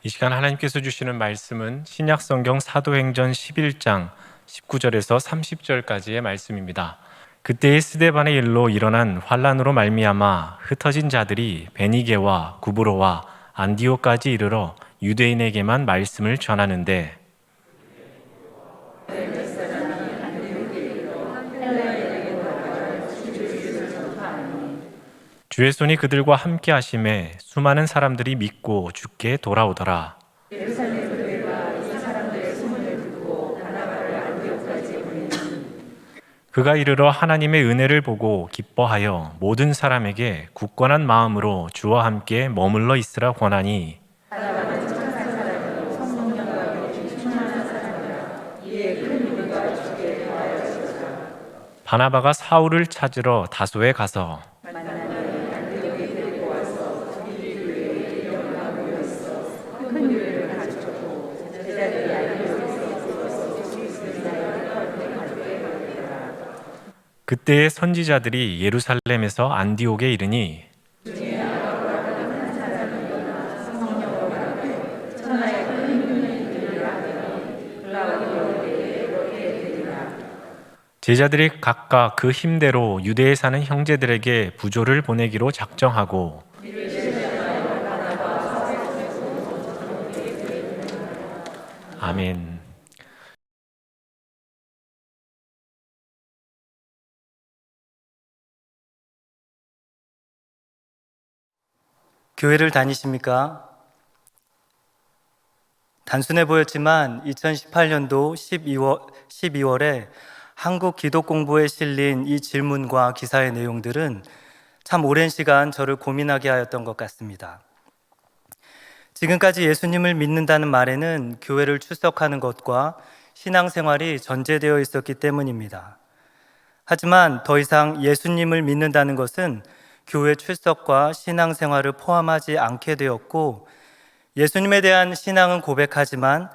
이 시간 하나님께서 주시는 말씀은 신약성경 사도행전 11장 19절에서 30절까지의 말씀입니다. 그때의 스데반의 일로 일어난 환란으로 말미암아 흩어진 자들이 베니게와 구브로와 안디오까지 이르러 유대인에게만 말씀을 전하는데 주의 손이 그들과 함께 하심에 수많은 사람들이 믿고 주께 돌아오더라. 그가 이르러 하나님의 은혜를 보고 기뻐하여 모든 사람에게 굳건한 마음으로 주와 함께 머물러 있으라 권하니 바나바가 사울을 찾으러 다소에 가서 그때의 선지자들이 예루살렘에서 안디옥에 이르니 제자들이 각각 그 힘대로 유대에 사는 형제들에게 부조를 보내기로 작정하고 아멘. 교회를 다니십니까? 단순해 보였지만 2018년도 12월에 한국 기독공부에 실린 이 질문과 기사의 내용들은 참 오랜 시간 저를 고민하게 하였던 것 같습니다. 지금까지 예수님을 믿는다는 말에는 교회를 출석하는 것과 신앙생활이 전제되어 있었기 때문입니다. 하지만 더 이상 예수님을 믿는다는 것은 교회 출석과 신앙생활을 포함하지 않게 되었고, 예수님에 대한 신앙은 고백하지만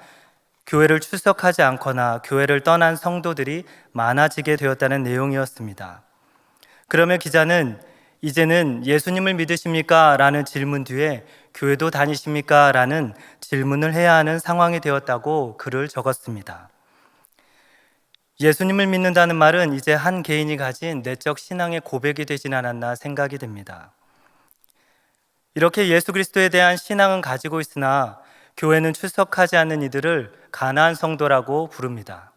교회를 출석하지 않거나 교회를 떠난 성도들이 많아지게 되었다는 내용이었습니다. 그러면 기자는 이제는 예수님을 믿으십니까? 라는 질문 뒤에 교회도 다니십니까? 라는 질문을 해야 하는 상황이 되었다고 글을 적었습니다. 예수님을 믿는다는 말은 이제 한 개인이 가진 내적 신앙의 고백이 되진 않았나 생각이 됩니다. 이렇게 예수 그리스도에 대한 신앙은 가지고 있으나 교회는 출석하지 않는 이들을 가나안 성도라고 부릅니다.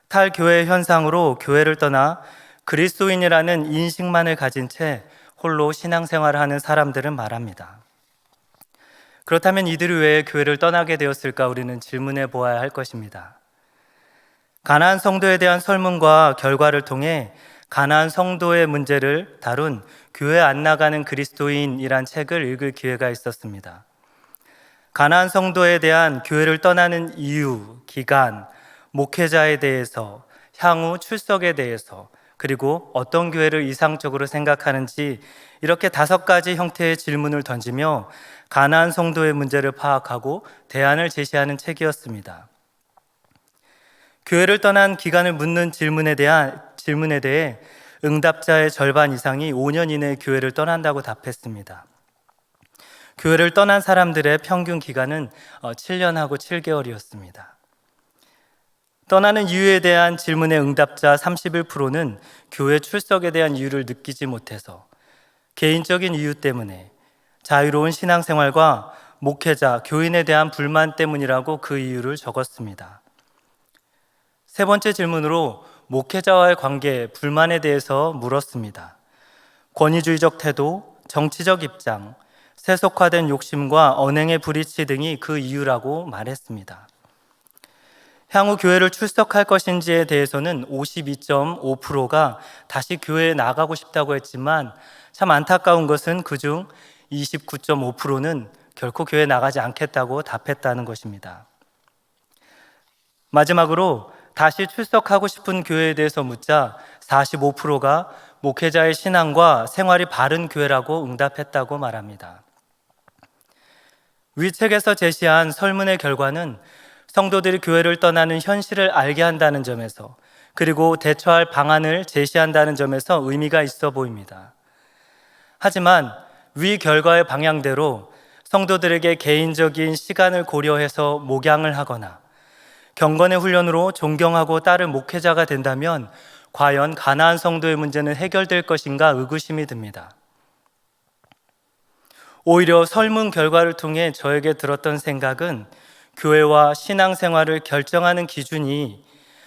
탈교회 현상으로 교회를 떠나 그리스도인이라는 인식만을 가진 채 홀로 신앙생활을 하는 사람들을 말합니다. 그렇다면 이들이 왜 교회를 떠나게 되었을까 우리는 질문해 보아야 할 것입니다. 가나안 성도에 대한 설문과 결과를 통해 가나안 성도의 문제를 다룬 교회 안 나가는 그리스도인이란 책을 읽을 기회가 있었습니다. 가나안 성도에 대한 교회를 떠나는 이유, 기간, 목회자에 대해서, 향후 출석에 대해서, 그리고 어떤 교회를 이상적으로 생각하는지 이렇게 5가지 형태의 질문을 던지며 가나안 성도의 문제를 파악하고 대안을 제시하는 책이었습니다. 교회를 떠난 기간을 묻는 질문에 대해 응답자의 절반 이상이 5년 이내에 교회를 떠난다고 답했습니다. 교회를 떠난 사람들의 평균 기간은 7년하고 7개월이었습니다. 떠나는 이유에 대한 질문의 응답자 31%는 교회 출석에 대한 이유를 느끼지 못해서, 개인적인 이유 때문에, 자유로운 신앙생활과 목회자, 교인에 대한 불만 때문이라고 그 이유를 적었습니다. 세 번째 질문으로 목회자와의 관계, 불만에 대해서 물었습니다. 권위주의적 태도, 정치적 입장, 세속화된 욕심과 언행의 불이치 등이 그 이유라고 말했습니다. 향후 교회를 출석할 것인지에 대해서는 52.5%가 다시 교회에 나가고 싶다고 했지만 참 안타까운 것은 그중 29.5%는 결코 교회에 나가지 않겠다고 답했다는 것입니다. 마지막으로 다시 출석하고 싶은 교회에 대해서 묻자 45%가 목회자의 신앙과 생활이 바른 교회라고 응답했다고 말합니다. 위 책에서 제시한 설문의 결과는 성도들이 교회를 떠나는 현실을 알게 한다는 점에서, 그리고 대처할 방안을 제시한다는 점에서 의미가 있어 보입니다. 하지만 위 결과의 방향대로 성도들에게 개인적인 시간을 고려해서 목양을 하거나 경건의 훈련으로 존경하고 따를 목회자가 된다면 과연 가나안 성도의 문제는 해결될 것인가 의구심이 듭니다. 오히려 설문 결과를 통해 저에게 들었던 생각은 교회와 신앙생활을 결정하는 기준이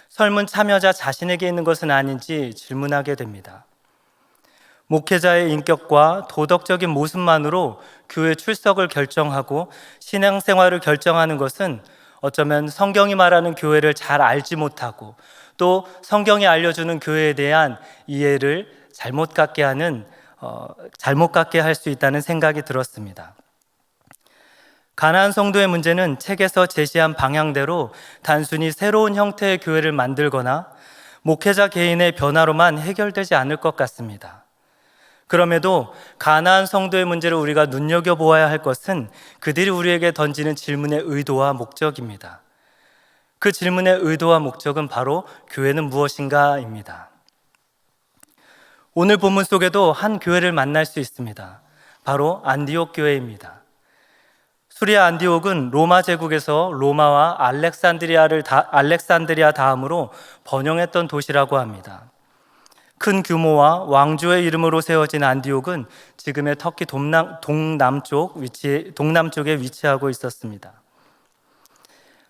설문 참여자 자신에게 있는 것은 아닌지 질문하게 됩니다. 목회자의 인격과 도덕적인 모습만으로 교회 출석을 결정하고 신앙생활을 결정하는 것은 어쩌면 성경이 말하는 교회를 잘 알지 못하고 또 성경이 알려주는 교회에 대한 이해를 잘못 갖게 할 수 있다는 생각이 들었습니다. 가나안 성도의 문제는 책에서 제시한 방향대로 단순히 새로운 형태의 교회를 만들거나 목회자 개인의 변화로만 해결되지 않을 것 같습니다. 그럼에도 가나안 성도의 문제를 우리가 눈여겨보아야 할 것은 그들이 우리에게 던지는 질문의 의도와 목적입니다. 그 질문의 의도와 목적은 바로 교회는 무엇인가입니다. 오늘 본문 속에도 한 교회를 만날 수 있습니다. 바로 안디옥 교회입니다. 수리아 안디옥은 로마 제국에서 로마와 알렉산드리아 다음으로 번영했던 도시라고 합니다. 큰 규모와 왕조의 이름으로 세워진 안디옥은 지금의 터키 동남쪽에 위치하고 있었습니다.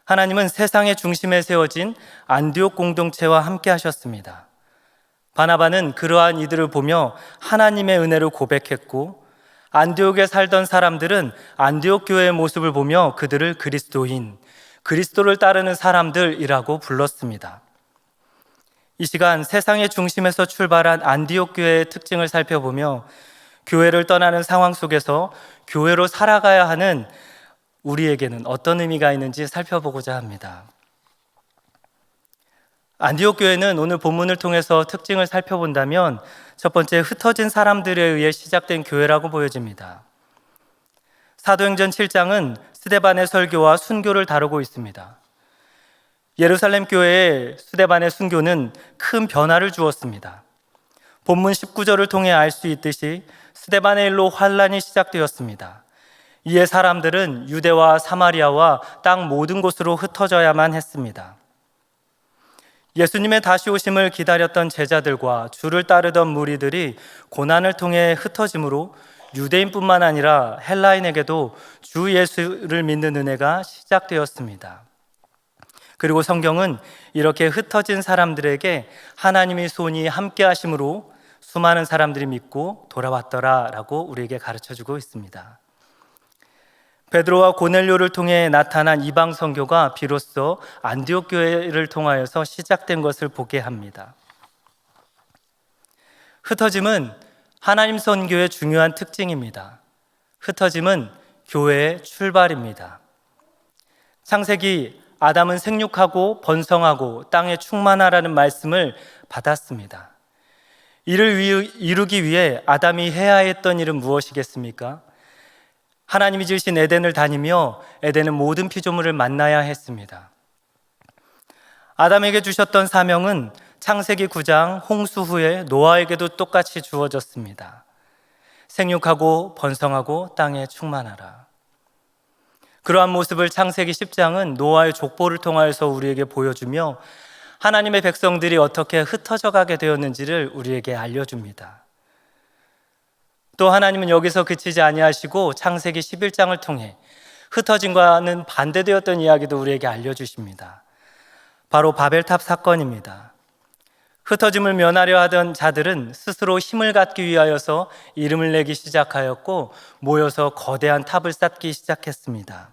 하나님은 세상의 중심에 세워진 안디옥 공동체와 함께 하셨습니다. 바나바는 그러한 이들을 보며 하나님의 은혜를 고백했고 안디옥에 살던 사람들은 안디옥 교회의 모습을 보며 그들을 그리스도인, 그리스도를 따르는 사람들이라고 불렀습니다. 이 시간 세상의 중심에서 출발한 안디옥 교회의 특징을 살펴보며 교회를 떠나는 상황 속에서 교회로 살아가야 하는 우리에게는 어떤 의미가 있는지 살펴보고자 합니다. 안디옥 교회는 오늘 본문을 통해서 특징을 살펴본다면 첫 번째, 흩어진 사람들에 의해 시작된 교회라고 보여집니다. 사도행전 7장은 스데반의 설교와 순교를 다루고 있습니다. 예루살렘 교회의 스데반의 순교는 큰 변화를 주었습니다. 본문 19절을 통해 알 수 있듯이 스데반의 일로 환란이 시작되었습니다. 이에 사람들은 유대와 사마리아와 땅 모든 곳으로 흩어져야만 했습니다. 예수님의 다시 오심을 기다렸던 제자들과 주를 따르던 무리들이 고난을 통해 흩어짐으로 유대인뿐만 아니라 헬라인에게도 주 예수를 믿는 은혜가 시작되었습니다. 그리고 성경은 이렇게 흩어진 사람들에게 하나님의 손이 함께 하심으로 수많은 사람들이 믿고 돌아왔더라라고 우리에게 가르쳐주고 있습니다. 베드로와 고넬료를 통해 나타난 이방 선교가 비로소 안디옥 교회를 통하여서 시작된 것을 보게 합니다. 흩어짐은 하나님 선교의 중요한 특징입니다. 흩어짐은 교회의 출발입니다. 창세기 아담은 생육하고 번성하고 땅에 충만하라는 말씀을 받았습니다. 이를 이루기 위해 아담이 해야 했던 일은 무엇이겠습니까? 하나님이 지으신 에덴을 다니며 에덴의 모든 피조물을 만나야 했습니다. 아담에게 주셨던 사명은 창세기 9장 홍수 후에 노아에게도 똑같이 주어졌습니다. 생육하고 번성하고 땅에 충만하라. 그러한 모습을 창세기 10장은 노아의 족보를 통하여서 우리에게 보여주며 하나님의 백성들이 어떻게 흩어져 가게 되었는지를 우리에게 알려줍니다. 또 하나님은 여기서 그치지 아니하시고 창세기 11장을 통해 흩어짐과는 반대되었던 이야기도 우리에게 알려주십니다. 바로 바벨탑 사건입니다. 흩어짐을 면하려 하던 자들은 스스로 힘을 갖기 위하여서 이름을 내기 시작하였고 모여서 거대한 탑을 쌓기 시작했습니다.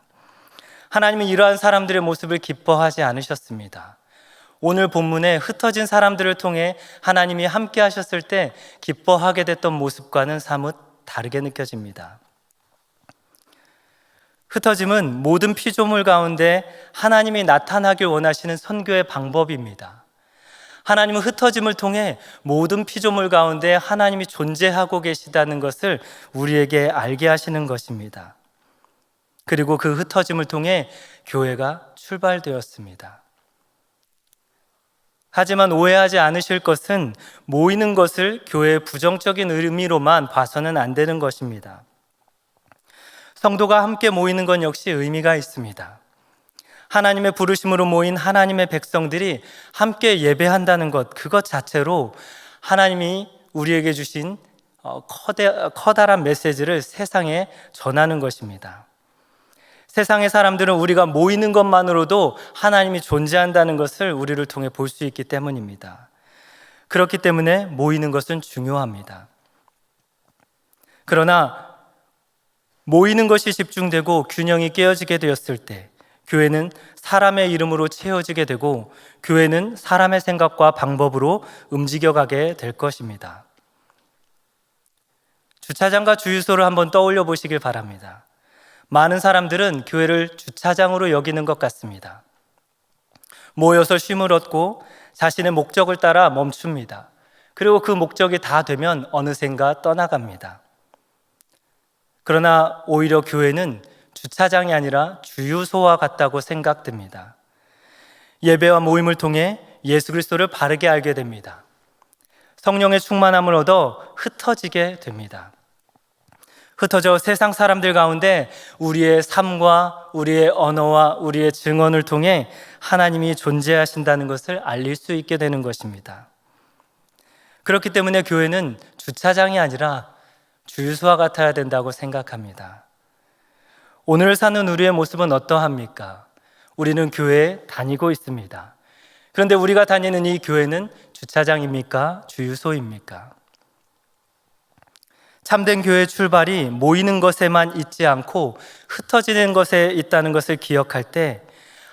하나님은 이러한 사람들의 모습을 기뻐하지 않으셨습니다. 오늘 본문에 흩어진 사람들을 통해 하나님이 함께 하셨을 때 기뻐하게 됐던 모습과는 사뭇 다르게 느껴집니다. 흩어짐은 모든 피조물 가운데 하나님이 나타나길 원하시는 선교의 방법입니다. 하나님은 흩어짐을 통해 모든 피조물 가운데 하나님이 존재하고 계시다는 것을 우리에게 알게 하시는 것입니다. 그리고 그 흩어짐을 통해 교회가 출발되었습니다. 하지만 오해하지 않으실 것은 모이는 것을 교회의 부정적인 의미로만 봐서는 안 되는 것입니다. 성도가 함께 모이는 건 역시 의미가 있습니다. 하나님의 부르심으로 모인 하나님의 백성들이 함께 예배한다는 것, 그것 자체로 하나님이 우리에게 주신 커다란 메시지를 세상에 전하는 것입니다. 세상의 사람들은 우리가 모이는 것만으로도 하나님이 존재한다는 것을 우리를 통해 볼 수 있기 때문입니다. 그렇기 때문에 모이는 것은 중요합니다. 그러나 모이는 것이 집중되고 균형이 깨어지게 되었을 때 교회는 사람의 이름으로 채워지게 되고 교회는 사람의 생각과 방법으로 움직여가게 될 것입니다. 주차장과 주유소를 한번 떠올려 보시길 바랍니다. 많은 사람들은 교회를 주차장으로 여기는 것 같습니다. 모여서 쉼을 얻고 자신의 목적을 따라 멈춥니다. 그리고 그 목적이 다 되면 어느샌가 떠나갑니다. 그러나 오히려 교회는 주차장이 아니라 주유소와 같다고 생각됩니다. 예배와 모임을 통해 예수 그리스도를 바르게 알게 됩니다. 성령의 충만함을 얻어 흩어지게 됩니다. 흩어져 세상 사람들 가운데 우리의 삶과 우리의 언어와 우리의 증언을 통해 하나님이 존재하신다는 것을 알릴 수 있게 되는 것입니다. 그렇기 때문에 교회는 주차장이 아니라 주유소와 같아야 된다고 생각합니다. 오늘 사는 우리의 모습은 어떠합니까? 우리는 교회에 다니고 있습니다. 그런데 우리가 다니는 이 교회는 주차장입니까? 주유소입니까? 참된 교회의 출발이 모이는 것에만 있지 않고 흩어지는 것에 있다는 것을 기억할 때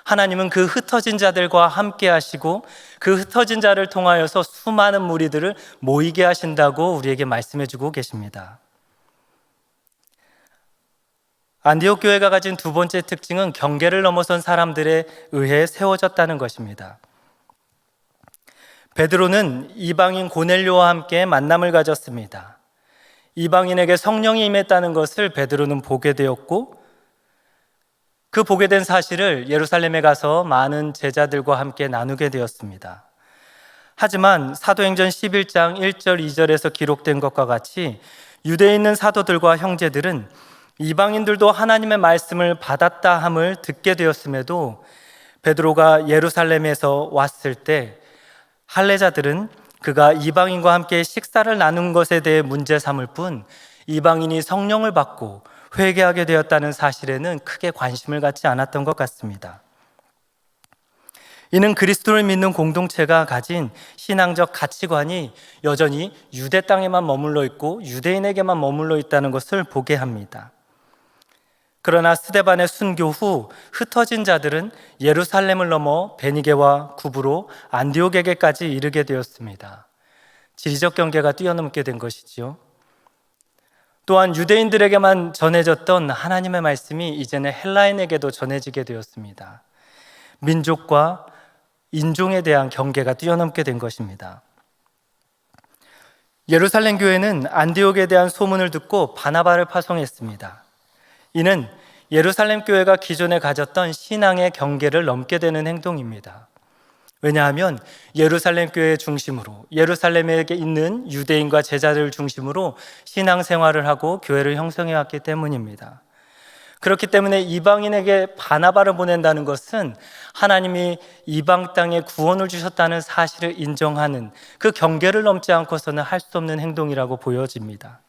하나님은 그 흩어진 자들과 함께 하시고 그 흩어진 자를 통하여서 수많은 무리들을 모이게 하신다고 우리에게 말씀해 주고 계십니다. 안디옥 교회가 가진 두 번째 특징은 경계를 넘어선 사람들에 의해 세워졌다는 것입니다. 베드로는 이방인 고넬료와 함께 만남을 가졌습니다. 이방인에게 성령이 임했다는 것을 베드로는 보게 되었고 그 보게 된 사실을 예루살렘에 가서 많은 제자들과 함께 나누게 되었습니다. 하지만 사도행전 11장 1절 2절에서 기록된 것과 같이 유대에 있는 사도들과 형제들은 이방인들도 하나님의 말씀을 받았다 함을 듣게 되었음에도 베드로가 예루살렘에서 왔을 때 할례자들은 그가 이방인과 함께 식사를 나눈 것에 대해 문제 삼을 뿐 이방인이 성령을 받고 회개하게 되었다는 사실에는 크게 관심을 갖지 않았던 것 같습니다. 이는 그리스도를 믿는 공동체가 가진 신앙적 가치관이 여전히 유대 땅에만 머물러 있고 유대인에게만 머물러 있다는 것을 보게 합니다. 그러나 스데반의 순교 후 흩어진 자들은 예루살렘을 넘어 베니게와 구브로 안디옥에게까지 이르게 되었습니다. 지리적 경계가 뛰어넘게 된 것이지요. 또한 유대인들에게만 전해졌던 하나님의 말씀이 이제는 헬라인에게도 전해지게 되었습니다. 민족과 인종에 대한 경계가 뛰어넘게 된 것입니다. 예루살렘 교회는 안디옥에 대한 소문을 듣고 바나바를 파송했습니다. 이는 예루살렘 교회가 기존에 가졌던 신앙의 경계를 넘게 되는 행동입니다. 왜냐하면 예루살렘 교회의 중심으로 예루살렘에 있는 유대인과 제자들을 중심으로 신앙생활을 하고 교회를 형성해 왔기 때문입니다. 그렇기 때문에 이방인에게 바나바를 보낸다는 것은 하나님이 이방 땅에 구원을 주셨다는 사실을 인정하는 그 경계를 넘지 않고서는 할 수 없는 행동이라고 보여집니다.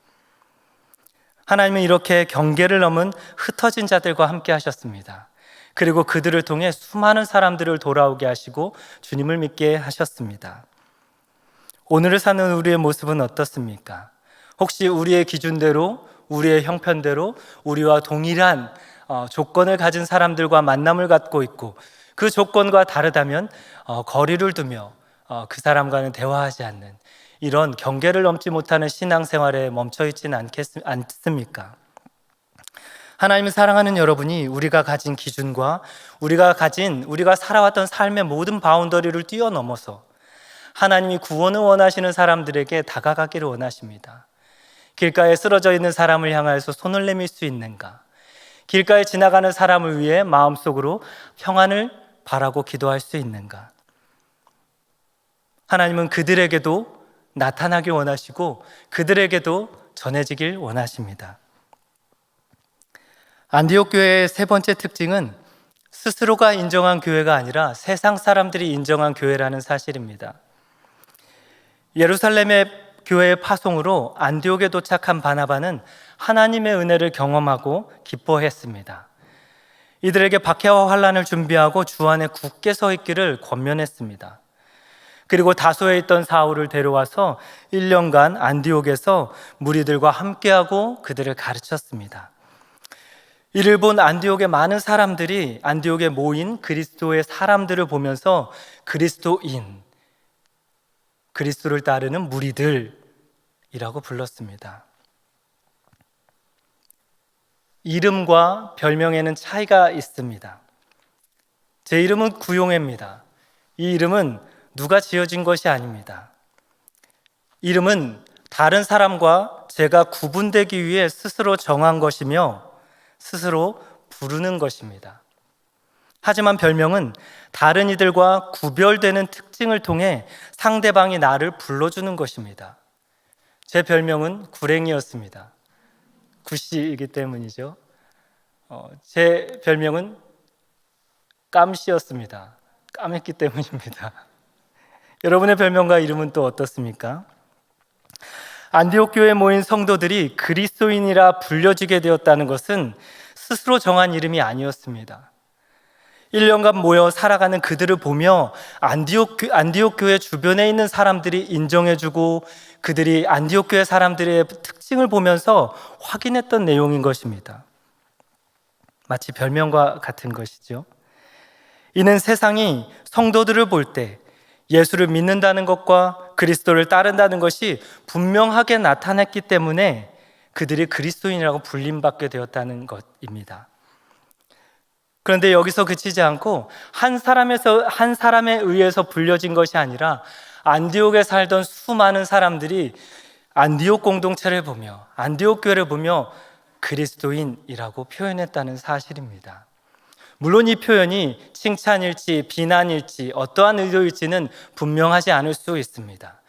하나님은 이렇게 경계를 넘은 흩어진 자들과 함께 하셨습니다. 그리고 그들을 통해 수많은 사람들을 돌아오게 하시고 주님을 믿게 하셨습니다. 오늘을 사는 우리의 모습은 어떻습니까? 혹시 우리의 기준대로, 우리의 형편대로 우리와 동일한 조건을 가진 사람들과 만남을 갖고 있고 그 조건과 다르다면 거리를 두며 그 사람과는 대화하지 않는 이런 경계를 넘지 못하는 신앙생활에 멈춰있지는 않습니까? 하나님을 사랑하는 여러분이 우리가 가진 기준과 우리가 살아왔던 삶의 모든 바운더리를 뛰어넘어서 하나님이 구원을 원하시는 사람들에게 다가가기를 원하십니다. 길가에 쓰러져 있는 사람을 향하여서 손을 내밀 수 있는가? 길가에 지나가는 사람을 위해 마음속으로 평안을 바라고 기도할 수 있는가? 하나님은 그들에게도 나타나길 원하시고 그들에게도 전해지길 원하십니다. 안디옥 교회의 세 번째 특징은 스스로가 인정한 교회가 아니라 세상 사람들이 인정한 교회라는 사실입니다. 예루살렘의 교회의 파송으로 안디옥에 도착한 바나바는 하나님의 은혜를 경험하고 기뻐했습니다. 이들에게 박해와 환난을 준비하고 주 안에 굳게 서 있기를 권면했습니다. 그리고 다소에 있던 사울을 데려와서 1년간 안디옥에서 무리들과 함께하고 그들을 가르쳤습니다. 이를 본 안디옥의 많은 사람들이 안디옥에 모인 그리스도의 사람들을 보면서 그리스도인, 그리스도를 따르는 무리들이라고 불렀습니다. 이름과 별명에는 차이가 있습니다. 제 이름은 구용혜입니다. 이 이름은 누가 지어진 것이 아닙니다. 이름은 다른 사람과 제가 구분되기 위해 스스로 정한 것이며 스스로 부르는 것입니다. 하지만 별명은 다른 이들과 구별되는 특징을 통해 상대방이 나를 불러주는 것입니다. 제 별명은 구랭이였습니다. 구씨이기 때문이죠. 제 별명은 깜씨였습니다. 까맸기 때문입니다. 여러분의 별명과 이름은 또 어떻습니까? 안디옥 교회에 모인 성도들이 그리스도인이라 불려지게 되었다는 것은 스스로 정한 이름이 아니었습니다. 1년간 모여 살아가는 그들을 보며 안디옥 교회 주변에 있는 사람들이 인정해주고 그들이 안디옥 교회 사람들의 특징을 보면서 확인했던 내용인 것입니다. 마치 별명과 같은 것이죠. 이는 세상이 성도들을 볼 때 예수를 믿는다는 것과 그리스도를 따른다는 것이 분명하게 나타났기 때문에 그들이 그리스도인이라고 불림받게 되었다는 것입니다. 그런데 여기서 그치지 않고 한 사람에 의해서 불려진 것이 아니라 안디옥에 살던 수많은 사람들이 안디옥 공동체를 보며 안디옥 교회를 보며 그리스도인이라고 표현했다는 사실입니다. 물론 이 표현이 칭찬일지 비난일지 어떠한 의도일지는 분명하지 않을 수 있습니다.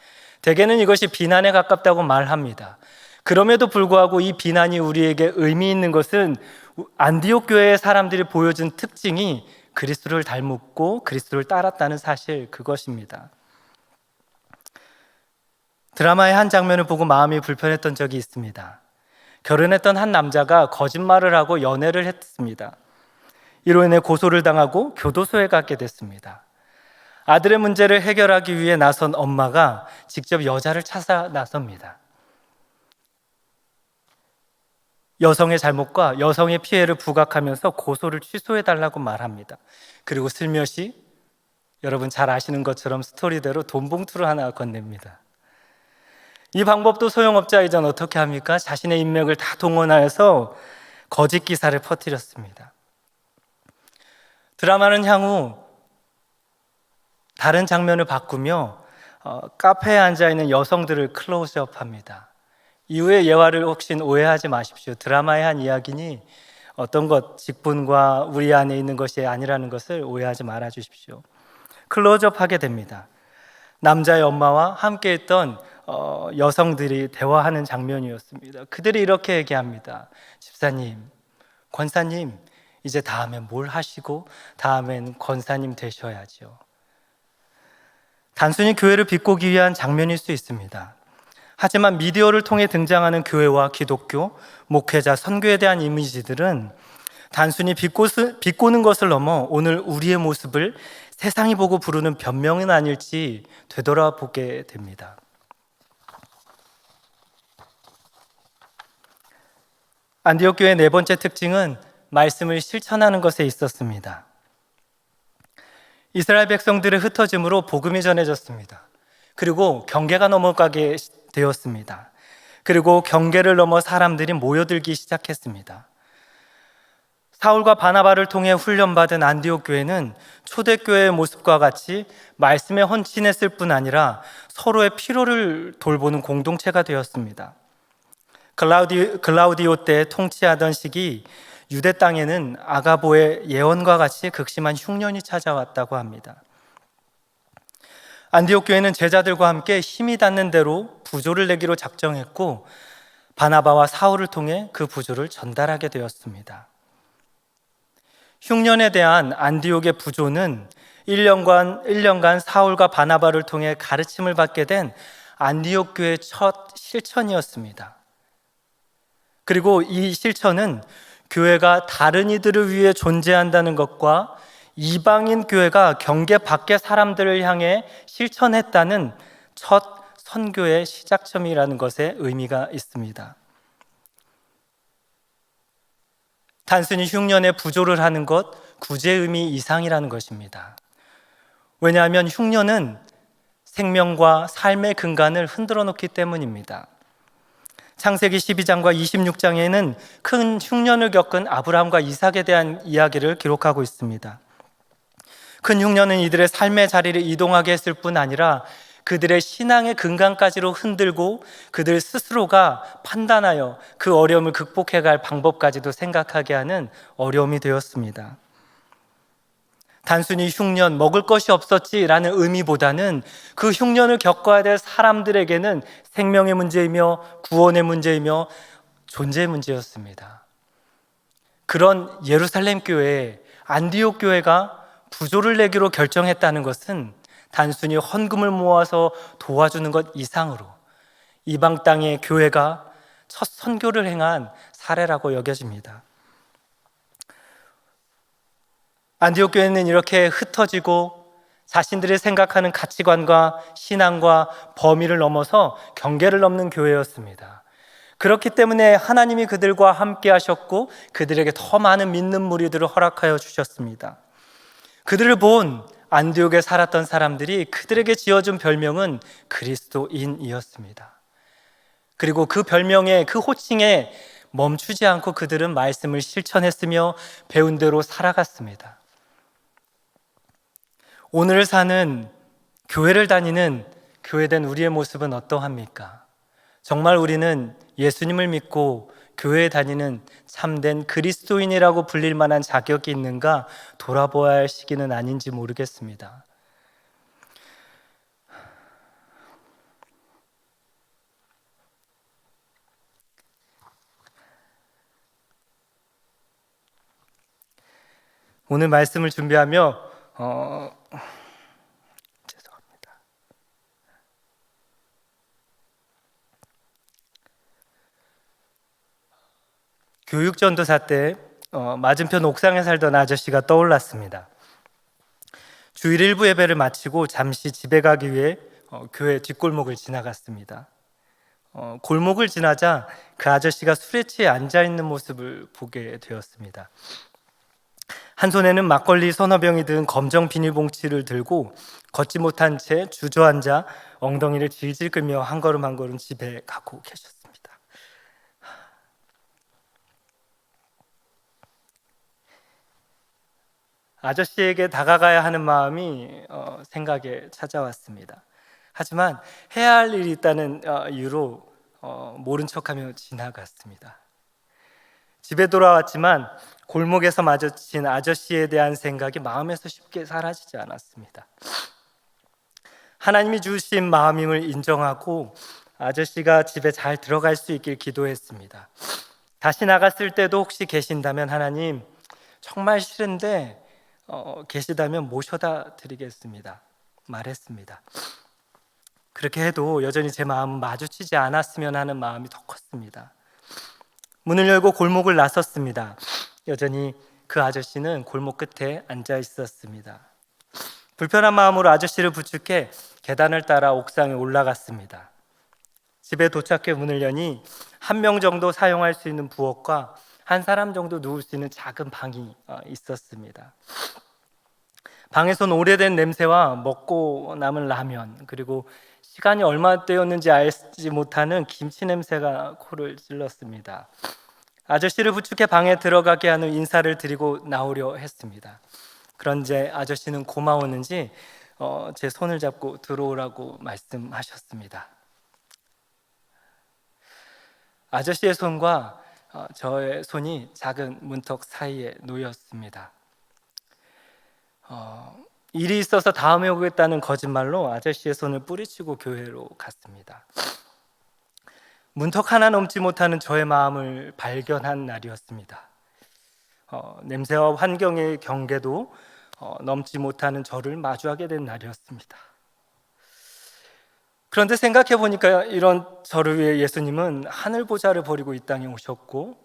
대개는 이것이 비난에 가깝다고 말합니다. 그럼에도 불구하고 이 비난이 우리에게 의미 있는 것은 안디옥 교회의 사람들이 보여준 특징이 그리스도를 닮았고 그리스도를 따랐다는 사실, 그것입니다. 드라마의 한 장면을 보고 마음이 불편했던 적이 있습니다. 결혼했던 한 남자가 거짓말을 하고 연애를 했습니다. 이로 인해 고소를 당하고 교도소에 가게 됐습니다. 아들의 문제를 해결하기 위해 나선 엄마가 직접 여자를 찾아 나섭니다. 여성의 잘못과 여성의 피해를 부각하면서 고소를 취소해달라고 말합니다. 그리고 슬며시 여러분 잘 아시는 것처럼 스토리대로 돈 봉투를 하나 건넵니다. 이 방법도 소용없자 이젠 어떻게 합니까? 자신의 인맥을 다 동원하여서 거짓 기사를 퍼뜨렸습니다. 드라마는 향후 다른 장면을 바꾸며 카페에 앉아있는 여성들을 클로즈업합니다. 이후의 예화를 혹시 오해하지 마십시오. 드라마의 한 이야기니 어떤 것, 직분과 우리 안에 있는 것이 아니라는 것을 오해하지 말아 주십시오. 클로즈업하게 됩니다. 남자의 엄마와 함께 있던 여성들이 대화하는 장면이었습니다. 그들이 이렇게 얘기합니다. 집사님, 권사님, 이제 다음엔 뭘 하시고 다음엔 권사님 되셔야죠. 단순히 교회를 비꼬기 위한 장면일 수 있습니다. 하지만 미디어를 통해 등장하는 교회와 기독교, 목회자, 선교에 대한 이미지들은 단순히 비꼬는 것을 넘어 오늘 우리의 모습을 세상이 보고 부르는 변명은 아닐지 되돌아보게 됩니다. 안디옥 교회의 네 번째 특징은 말씀을 실천하는 것에 있었습니다. 이스라엘 백성들의 흩어짐으로 복음이 전해졌습니다. 그리고 경계가 넘어가게 되었습니다. 그리고 경계를 넘어 사람들이 모여들기 시작했습니다. 사울과 바나바를 통해 훈련받은 안디옥 교회는 초대교회의 모습과 같이 말씀에 헌신했을 뿐 아니라 서로의 필요를 돌보는 공동체가 되었습니다. 글라우디오 때 통치하던 시기 유대 땅에는 아가보의 예언과 같이 극심한 흉년이 찾아왔다고 합니다. 안디옥 교회는 제자들과 함께 힘이 닿는 대로 부조를 내기로 작정했고 바나바와 사울을 통해 그 부조를 전달하게 되었습니다. 흉년에 대한 안디옥의 부조는 1년간 사울과 바나바를 통해 가르침을 받게 된 안디옥 교회의 첫 실천이었습니다. 그리고 이 실천은 교회가 다른 이들을 위해 존재한다는 것과 이방인 교회가 경계 밖의 사람들을 향해 실천했다는 첫 선교의 시작점이라는 것에 의미가 있습니다. 단순히 흉년에 부조를 하는 것, 구제 의미 이상이라는 것입니다. 왜냐하면 흉년은 생명과 삶의 근간을 흔들어 놓기 때문입니다. 창세기 12장과 26장에는 큰 흉년을 겪은 아브라함과 이삭에 대한 이야기를 기록하고 있습니다. 큰 흉년은 이들의 삶의 자리를 이동하게 했을 뿐 아니라 그들의 신앙의 근간까지로 흔들고 그들 스스로가 판단하여 그 어려움을 극복해 갈 방법까지도 생각하게 하는 어려움이 되었습니다. 단순히 흉년, 먹을 것이 없었지라는 의미보다는 그 흉년을 겪어야 될 사람들에게는 생명의 문제이며 구원의 문제이며 존재의 문제였습니다. 그런 예루살렘 교회, 안디옥 교회가 부조를 내기로 결정했다는 것은 단순히 헌금을 모아서 도와주는 것 이상으로 이방 땅의 교회가 첫 선교를 행한 사례라고 여겨집니다. 안디옥 교회는 이렇게 흩어지고 자신들이 생각하는 가치관과 신앙과 범위를 넘어서 경계를 넘는 교회였습니다. 그렇기 때문에 하나님이 그들과 함께 하셨고 그들에게 더 많은 믿는 무리들을 허락하여 주셨습니다. 그들을 본 안디옥에 살았던 사람들이 그들에게 지어준 별명은 그리스도인이었습니다. 그리고 그 별명에, 그 호칭에 멈추지 않고 그들은 말씀을 실천했으며 배운 대로 살아갔습니다. 오늘을 사는 교회를 다니는 교회된 우리의 모습은 어떠합니까? 정말 우리는 예수님을 믿고 교회에 다니는 참된 그리스도인이라고 불릴 만한 자격이 있는가 돌아보아야 할 시기는 아닌지 모르겠습니다. 오늘 말씀을 준비하며 죄송합니다. 교육전도사 때 맞은편 옥상에 살던 아저씨가 떠올랐습니다. 주일 일부 예배를 마치고 잠시 집에 가기 위해 교회 뒷골목을 지나갔습니다. 골목을 지나자 그 아저씨가 술에 취해 앉아있는 모습을 보게 되었습니다. 한 손에는 막걸리 서너 병이 든 검정 비닐봉지를 들고 걷지 못한 채 주저앉아 엉덩이를 질질 끌며 한 걸음 한 걸음 집에 가고 계셨습니다. 아저씨에게 다가가야 하는 마음이 생각에 찾아왔습니다. 하지만 해야 할 일이 있다는 이유로 모른 척하며 지나갔습니다. 집에 돌아왔지만 골목에서 마주친 아저씨에 대한 생각이 마음에서 쉽게 사라지지 않았습니다. 하나님이 주신 마음임을 인정하고 아저씨가 집에 잘 들어갈 수 있길 기도했습니다. 다시 나갔을 때도 혹시 계신다면 하나님, 정말 싫은데 계시다면 모셔다 드리겠습니다. 말했습니다. 그렇게 해도 여전히 제 마음은 마주치지 않았으면 하는 마음이 더 컸습니다. 문을 열고 골목을 나섰습니다. 여전히 그 아저씨는 골목 끝에 앉아 있었습니다. 불편한 마음으로 아저씨를 부축해 계단을 따라 옥상에 올라갔습니다. 집에 도착해 문을 여니 한 명 정도 사용할 수 있는 부엌과 한 사람 정도 누울 수 있는 작은 방이 있었습니다. 방에선 오래된 냄새와 먹고 남은 라면, 그리고 시간이 얼마 되었는지 알지 못하는 김치 냄새가 코를 찔렀습니다. 아저씨를 부축해 방에 들어가게 하는 인사를 드리고 나오려 했습니다. 그런데 아저씨는 고마웠는지 제 손을 잡고 들어오라고 말씀하셨습니다. 아저씨의 손과 저의 손이 작은 문턱 사이에 놓였습니다. 일이 있어서 다음에 오겠다는 거짓말로 아저씨의 손을 뿌리치고 교회로 갔습니다. 문턱 하나 넘지 못하는 저의 마음을 발견한 날이었습니다. 냄새와 환경의 경계도 넘지 못하는 저를 마주하게 된 날이었습니다. 그런데 생각해 보니까 이런 저를 위해 예수님은 하늘 보좌를 버리고 이 땅에 오셨고,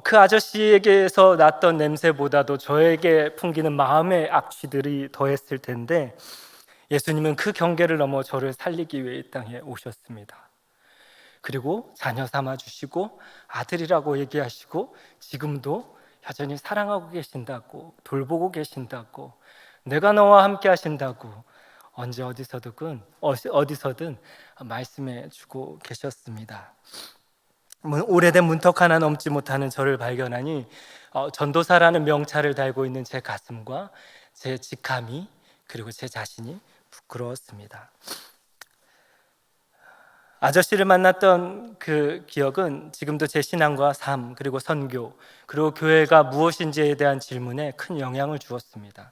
그 아저씨에게서 났던 냄새보다도 저에게 풍기는 마음의 악취들이 더했을 텐데, 예수님은 그 경계를 넘어 저를 살리기 위해 이 땅에 오셨습니다. 그리고 자녀 삼아 주시고 아들이라고 얘기하시고 지금도 여전히 사랑하고 계신다고, 돌보고 계신다고, 내가 너와 함께 하신다고 언제 어디서든 말씀해 주고 계셨습니다. 오래된 문턱 하나 넘지 못하는 저를 발견하니 전도사라는 명찰을 달고 있는 제 가슴과 제 직함이, 그리고 제 자신이 부끄러웠습니다. 아저씨를 만났던 그 기억은 지금도 제 신앙과 삶, 그리고 선교, 그리고 교회가 무엇인지에 대한 질문에 큰 영향을 주었습니다.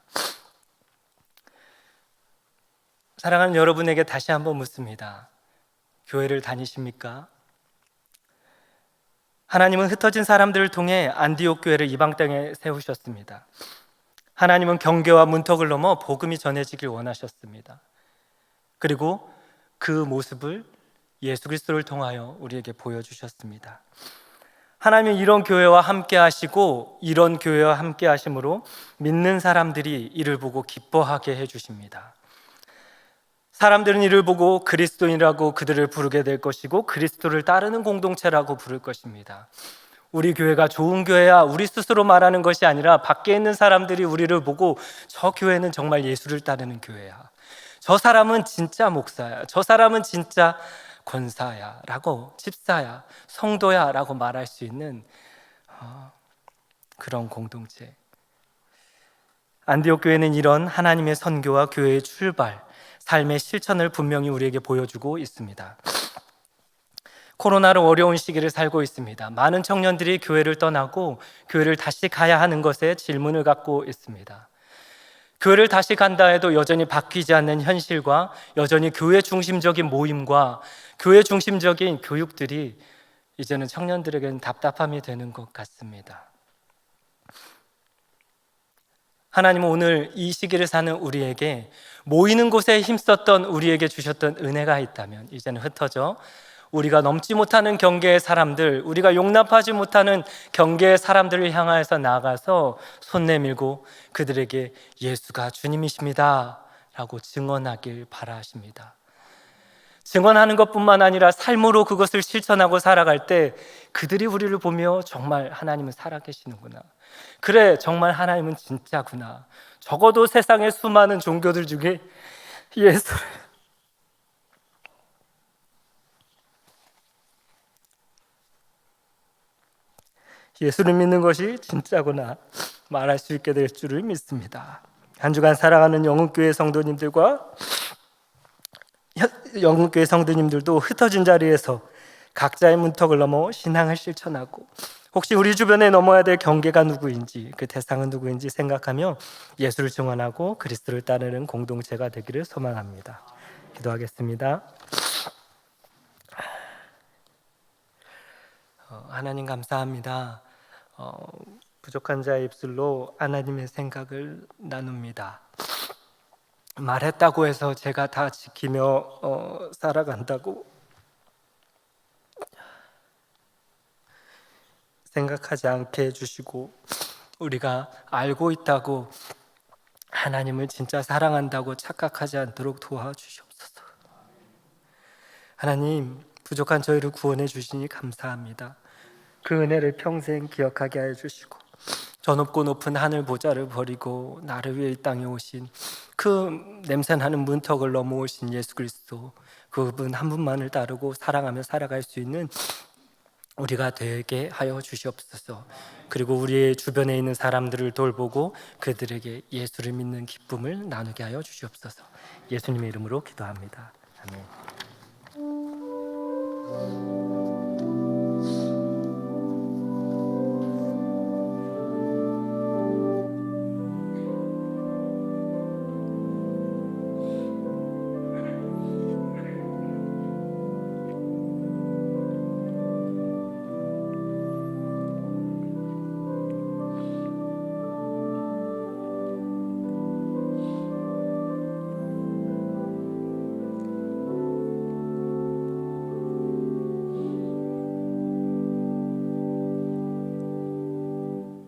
사랑하는 여러분에게 다시 한번 묻습니다. 교회를 다니십니까? 하나님은 흩어진 사람들을 통해 안디옥 교회를 이방 땅에 세우셨습니다. 하나님은 경계와 문턱을 넘어 복음이 전해지길 원하셨습니다. 그리고 그 모습을 예수 그리스도를 통하여 우리에게 보여주셨습니다. 하나님은 이런 교회와 함께 하시고, 이런 교회와 함께 하심으로 믿는 사람들이 이를 보고 기뻐하게 해주십니다. 사람들은 이를 보고 그리스도인이라고 그들을 부르게 될 것이고, 그리스도를 따르는 공동체라고 부를 것입니다. 우리 교회가 좋은 교회야, 우리 스스로 말하는 것이 아니라 밖에 있는 사람들이 우리를 보고 저 교회는 정말 예수를 따르는 교회야, 저 사람은 진짜 목사야, 저 사람은 진짜 권사야 라고, 집사야, 성도야 라고 말할 수 있는 그런 공동체. 안디옥 교회는 이런 하나님의 선교와 교회의 출발, 삶의 실천을 분명히 우리에게 보여주고 있습니다. 코로나로 어려운 시기를 살고 있습니다. 많은 청년들이 교회를 떠나고 교회를 다시 가야 하는 것에 질문을 갖고 있습니다. 교회를 다시 간다 해도 여전히 바뀌지 않는 현실과, 여전히 교회 중심적인 모임과 교회 중심적인 교육들이 이제는 청년들에게는 답답함이 되는 것 같습니다. 하나님은 오늘 이 시기를 사는 우리에게, 모이는 곳에 힘썼던 우리에게 주셨던 은혜가 있다면 이제는 흩어져 우리가 넘지 못하는 경계의 사람들, 우리가 용납하지 못하는 경계의 사람들을 향하여서 나아가서 손 내밀고 그들에게 예수가 주님이십니다 라고 증언하길 바라십니다. 증언하는 것뿐만 아니라 삶으로 그것을 실천하고 살아갈 때 그들이 우리를 보며 정말 하나님은 살아계시는구나, 그래 정말 하나님은 진짜구나, 적어도 세상의 수많은 종교들 중에 예수를 믿는 것이 진짜구나 말할 수 있게 될 줄을 믿습니다. 한 주간 사랑하는 영흥교회 성도님들도 흩어진 자리에서 각자의 문턱을 넘어 신앙을 실천하고, 혹시 우리 주변에 넘어야 될 경계가 누구인지, 그 대상은 누구인지 생각하며 예수를 증언하고 그리스도를 따르는 공동체가 되기를 소망합니다. 기도하겠습니다. 하나님 감사합니다. 부족한 자의 입술로 하나님의 생각을 나눕니다. 말했다고 해서 제가 다 지키며 살아간다고 생각하지 않게 해주시고, 우리가 알고 있다고 하나님을 진짜 사랑한다고 착각하지 않도록 도와주시옵소서. 하나님, 부족한 저희를 구원해 주시니 감사합니다. 그 은혜를 평생 기억하게 하여 주시고, 저 높고 높은 하늘 보좌를 버리고 나를 위해 이 땅에 오신, 그 냄새나는 문턱을 넘어오신 예수 그리스도, 그분 한 분만을 따르고 사랑하며 살아갈 수 있는 우리가 되게 하여 주시옵소서. 그리고 우리의 주변에 있는 사람들을 돌보고 그들에게 예수를 믿는 기쁨을 나누게 하여 주시옵소서. 예수님의 이름으로 기도합니다. 아멘.